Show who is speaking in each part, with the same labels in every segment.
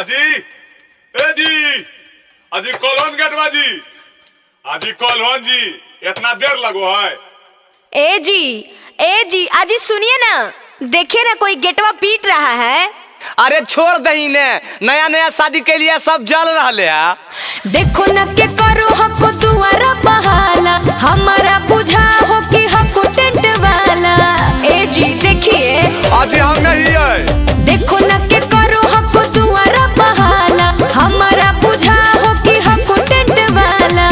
Speaker 1: अजी ए जी अजी कॉलोन गेटवा जी अजी कॉलोन जी इतना देर लगो है।
Speaker 2: ए जी अजी सुनिए ना, देखिए ना कोई गेटवा पीट रहा है।
Speaker 3: अरे छोड़ दही ने, नया नया शादी के लिए सब जल रहे है।
Speaker 2: देखो न के करो हको दुआरा बहाला, हमारा बुझा हो कि हको टेंट वाला। ए जी देखिए
Speaker 1: अजी हम नहीं है।
Speaker 2: देखो न के करो हको दुआरा बहाला, हमारा बुझा हो कि हको टेंट वाला।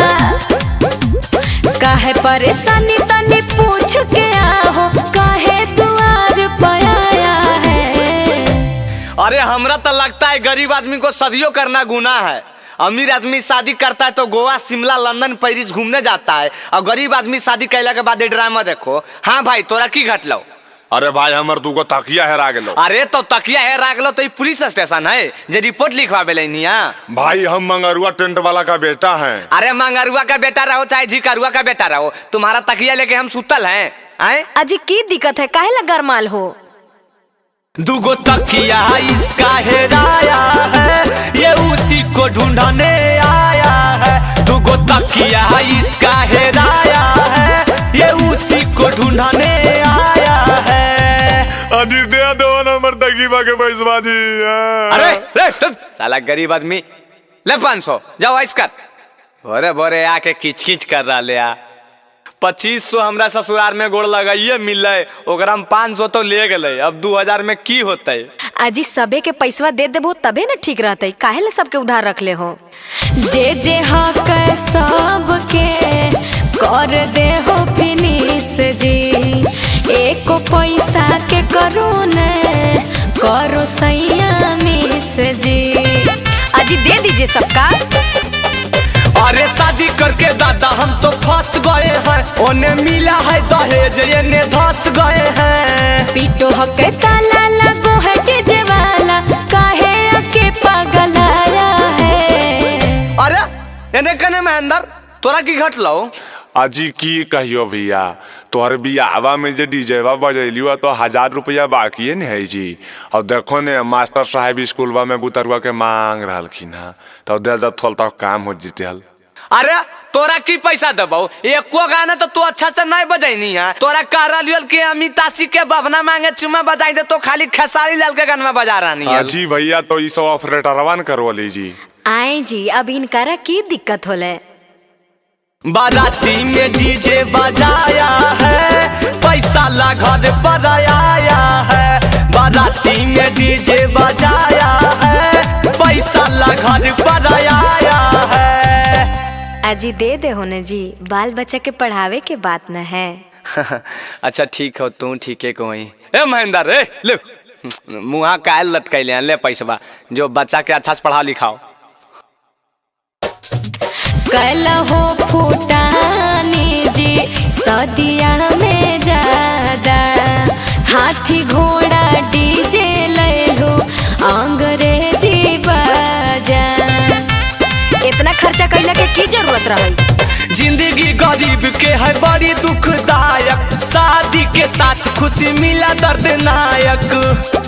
Speaker 2: काहे परेशानी तनी पूछ के आओ, काहे दुआर पे आया है।
Speaker 3: अरे हमरा तो लगता है गरीब आदमी को सदियों करना गुनाह है। अमीर आदमी शादी करता है तो गोवा, शिमला, लंदन, पेरिस घूमने जाता है, और गरीब आदमी शादी कैला के बाद ड्रामा देखो। हाँ भाई तोरा की घटलो?
Speaker 1: अरे भाई हमर दूगो तकिया हेरा गेलो।
Speaker 3: अरे तो तकिया हेरा गेलो तो पुलिस स्टेशन है जे रिपोर्ट लिखवावे लेनिया।
Speaker 1: भाई हम मंगरुआ टेंट वाला का बेटा हैं।
Speaker 3: अरे मंगरुआ का बेटा रहो चाहे झिकरुआ का बेटा रहो, तुम्हारा तकिया लेके हम सुतल हैं। आए
Speaker 2: अजी की दिक्कत है, काहे ला गरमाल हो?
Speaker 3: दूगो तकिया इसका हेराया है, ये उसी को ढूंढने आया है। दूगो तकिया इसका हेराया है, ये उसी को ढूंढने आया है।
Speaker 1: अजी दे दो नंबर तकीबा के पैसा जी।
Speaker 3: अरे रे साला गरीब आदमी, ले 500 जाओ ऐस कर। भोरे भोरे आके किच किच कर रहा ले। 2500 हमरा ससुराल में गोड़ लगाइए मिले, ओकरा में 500 तो ले गए, अब 2000 में की होते?
Speaker 2: अजी सबे के पैसवा दे देबो तबे न ठीक रहते, काहे ला सबके उधार रख ले हो? जे हाँ कै सबके कर दे हो फिनिश जी, एको पैसा के करो न करो सैया मिस जी। अजी दे दीजिए सबका।
Speaker 3: अरे शादी करके दादा हम तो फंस गए हैं, ओने मिला है दहेज एने धस गए हैं।
Speaker 2: पीटो हके ताला लगो है डीजे वाला, काहे अके पागल आया है।
Speaker 3: अरे एने कने महेंद्र तोरा की घटलो?
Speaker 1: अजी की कहियो भैया, तोहर बियाहवा में जे डीजेवा बजैलियो तो 1000 रुपया बाकी नहीं है जी। और देखो ने मास्टर साहब स्कूलवा में बुतरुआ के मांग रहलखिन है, तो दे दे थोल तक काम हो जीते हल।
Speaker 3: अरे तोरा की पैसा देबो? एको गाना तो तू अच्छा से नहीं बजाइनी है। तोरा कह रहा कि अमिताशी के बभना मांगे चुमा बजाई दे, तो खाली खेसारी लाल के गाना बजा रहा नहीं है।
Speaker 1: जी भैया तो इस ऑपरेटरवन करवा लीजिए।
Speaker 2: आए जी अब इनकरा की दिक्कत होले?
Speaker 3: बाराती में डीजे बजाया है, पैसा ला घर पर आया है। बाराती में डीजे बजाया है, पैसा ला घर पर आया है।
Speaker 2: अजी दे दे होने जी, बाल बच्चा के पढ़ावे के बात न है।
Speaker 3: अच्छा ठीक हो, तू ठीक है कोई। ए महेंद्र रे ले मुहा कायल लटकैले, ले पैसा जो बच्चा के अच्छा से पढ़ा लिखाओ।
Speaker 2: कल हो फूटानी जी सदिया में ज्यादा, हाथी घोड़ा डीजे ले लो अंग्रेजी बाजा। इतना खर्चा कैला के की जरूरत रही?
Speaker 3: जिंदगी गरीब के है बड़ी दुखदायक, शादी के साथ खुशी मिला दर्दनायक।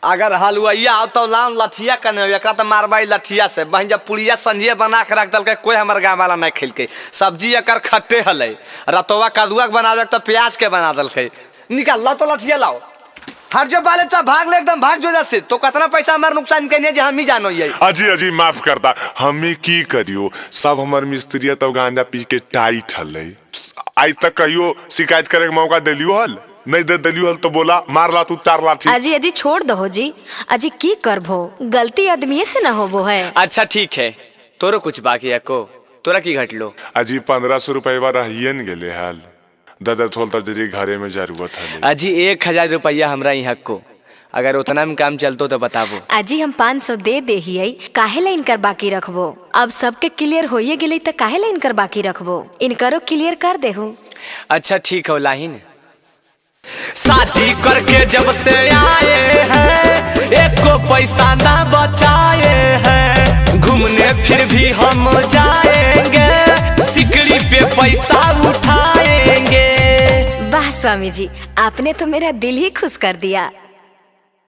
Speaker 3: अगर हलवाइया आओ तो लाम लठिया कने एकरा तो मारबाई लठिया से। बहन जब पुड़िया संजिया बना के रख दल, कोई हमार गाँव वाला नहीं खेल के। सब्जी एकर खट्टे हले, रतवा कदुआ के बनावे तो प्याज के बना दल के। निकाल ला तो लठिया लाओ। हर जो बाले चा भाग ले एकदम भाग जो जैसे, तो कितना पैसा हमार नुकसान करने जे हम ही जानो ये।
Speaker 1: अजी अजी माफ करता, हमें की करियो, सब हमार मिस्त्री तो गांजा पी के टाइट हले। आज तक कहियो शिकायत करे के मौका दिलियो हल? नहीं दे दिलियो हल तो बोला मार ला तू 4 लाठी।
Speaker 2: अजी अजी छोड़ दो जी, अजी की करबो, गलती आदमी से न होबो है।
Speaker 3: अच्छा ठीक है, तोरो कुछ बाकी है को? तोरा की घटलो?
Speaker 1: अजी 1500 रुपया रहिए न गेले हाल, दादा थोलता जरी घरे में जरूरत है।
Speaker 3: अजी 1000 रुपया हमरा यहाँ को, अगर उतना में काम चलतो तो बताबो।
Speaker 2: अजी हम 500 दे दे ही, काहे ला इनकर बाकी रखबो? अब सबके क्लियर होइए गेले त काहे ला इनकर बाकी रखबो? इनकरो क्लियर कर देहु।
Speaker 3: अच्छा ठीक हो लाहिन। शादी करके जब से आए हैं, एको पैसा ना बचाए हैं, घूमने फिर भी हम जाएंगे। पैसा उठाएंगे।
Speaker 2: वाह स्वामी जी, आपने तो मेरा दिल ही खुश कर दिया।